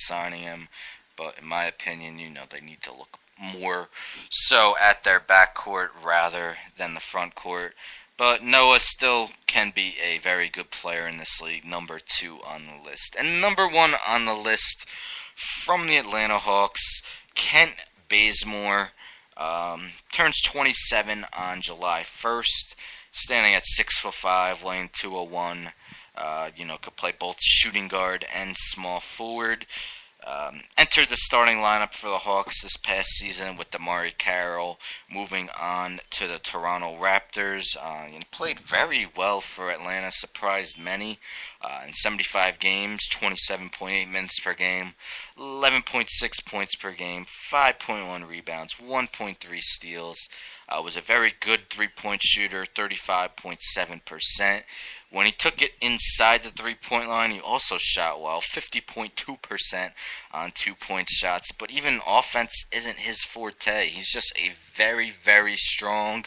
signing him. But in my opinion, they need to look more so at their backcourt rather than the front court. But Noah still can be a very good player in this league, number 2 on the list. And number 1 on the list from the Atlanta Hawks, Kent Bazemore, turns 27 on July 1st, standing at 6'5", weighing 201. Could play both shooting guard and small forward. Entered the starting lineup for the Hawks this past season with DeMarre Carroll moving on to the Toronto Raptors. Played very well for Atlanta, surprised many. In 75 games, 27.8 minutes per game, 11.6 points per game, 5.1 rebounds, 1.3 steals. Was a very good three-point shooter, 35.7%. When he took it inside the three-point line, he also shot well, 50.2% on two-point shots. But even offense isn't his forte. He's just a very, very strong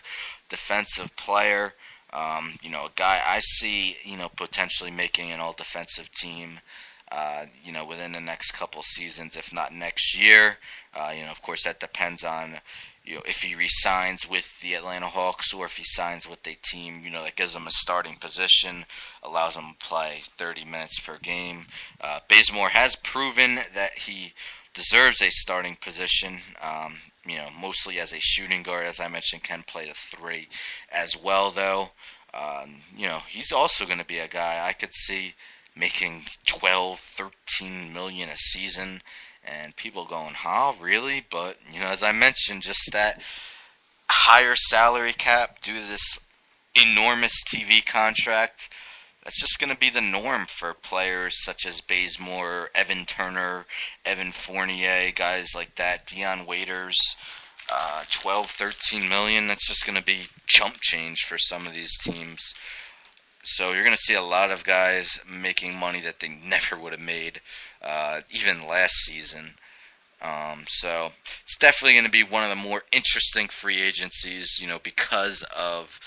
defensive player. A guy I see, potentially making an all-defensive team, within the next couple seasons, if not next year. Of course, that depends on if he re-signs with the Atlanta Hawks or if he signs with a team, that gives him a starting position, allows him to play 30 minutes per game. Bazemore has proven that he deserves a starting position, mostly as a shooting guard, as I mentioned, can play the 3 as well, though. He's also going to be a guy I could see making $12, $13 million a season. And people going, huh, really? But, as I mentioned, just that higher salary cap due to this enormous TV contract, that's just going to be the norm for players such as Bazemore, Evan Turner, Evan Fournier, guys like that, Dion Waiters. 12, 13 million, that's just going to be chump change for some of these teams. So you're going to see a lot of guys making money that they never would have made, even last season. So it's definitely going to be one of the more interesting free agencies, because of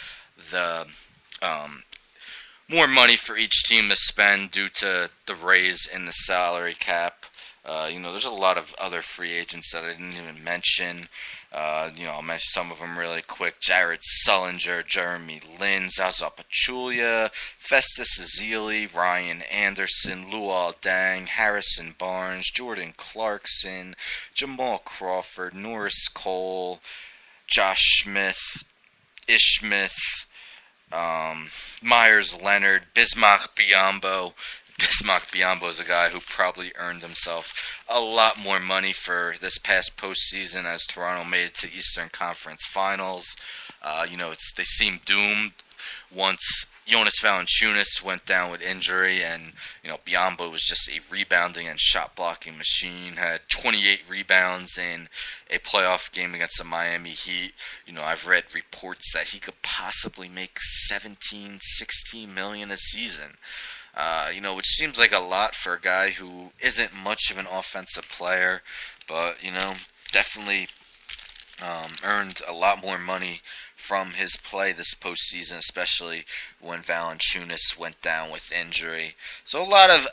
the more money for each team to spend due to the raise in the salary cap. There's a lot of other free agents that I didn't even mention. I'll mention some of them really quick. Jared Sullinger, Jeremy Lin, Zaza Pachulia, Festus Ezeli, Ryan Anderson, Luol Deng, Harrison Barnes, Jordan Clarkson, Jamal Crawford, Norris Cole, Josh Smith, Ish Smith, Myers Leonard, Bismack Biyombo. Bismack Biyombo is a guy who probably earned himself a lot more money for this past postseason as Toronto made it to Eastern Conference Finals. They seem doomed once Jonas Valanciunas went down with injury, and Biyombo was just a rebounding and shot blocking machine. Had 28 rebounds in a playoff game against the Miami Heat. I've read reports that he could possibly make 17, 16 million a season. Which seems like a lot for a guy who isn't much of an offensive player, but, definitely earned a lot more money from his play this postseason, especially when Valanciunas went down with injury. So a lot of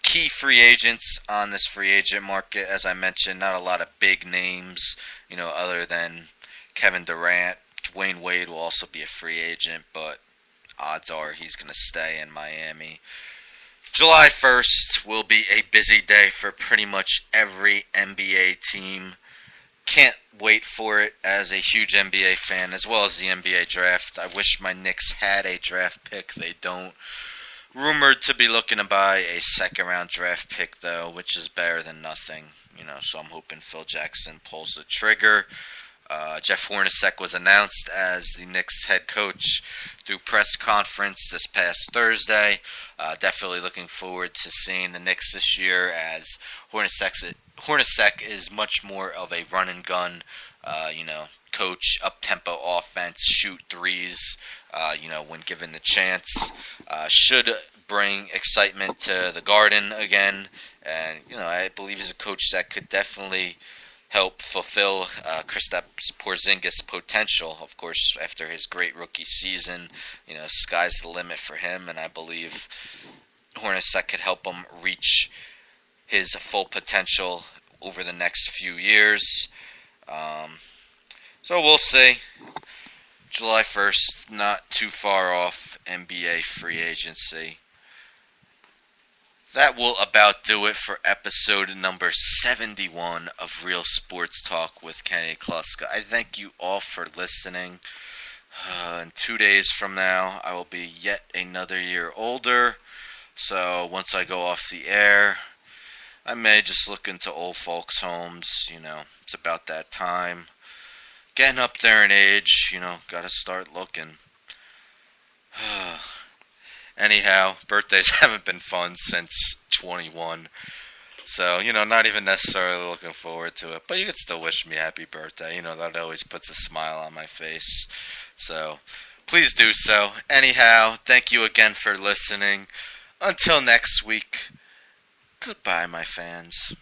key free agents on this free agent market, as I mentioned, not a lot of big names, other than Kevin Durant. Dwayne Wade will also be a free agent, but odds are he's going to stay in Miami. July 1st will be a busy day for pretty much every NBA team. Can't wait for it as a huge NBA fan, as well as the NBA draft. I wish my Knicks had a draft pick. They don't. Rumored to be looking to buy a second-round draft pick, though, which is better than nothing. So I'm hoping Phil Jackson pulls the trigger. Jeff Hornacek was announced as the Knicks head coach through press conference this past Thursday. Definitely looking forward to seeing the Knicks this year, as Hornacek is much more of a run and gun, coach, up-tempo offense, shoot threes, when given the chance. Should bring excitement to the Garden again. And, I believe he's a coach that could definitely help fulfill Kristaps Porzingis' potential. Of course, after his great rookie season, sky's the limit for him, and I believe Hornacek could help him reach his full potential over the next few years. So we'll see. July 1st, not too far off NBA free agency. That will about do it for episode number 71 of Real Sports Talk with Kenny Kluska. I thank you all for listening. In 2 days from now, I will be yet another year older. So once I go off the air, I may just look into old folks' homes. It's about that time. Getting up there in age, gotta start looking. Anyhow, birthdays haven't been fun since 21. So, not even necessarily looking forward to it. But you can still wish me happy birthday. That always puts a smile on my face. So, please do so. Anyhow, thank you again for listening. Until next week, goodbye, my fans.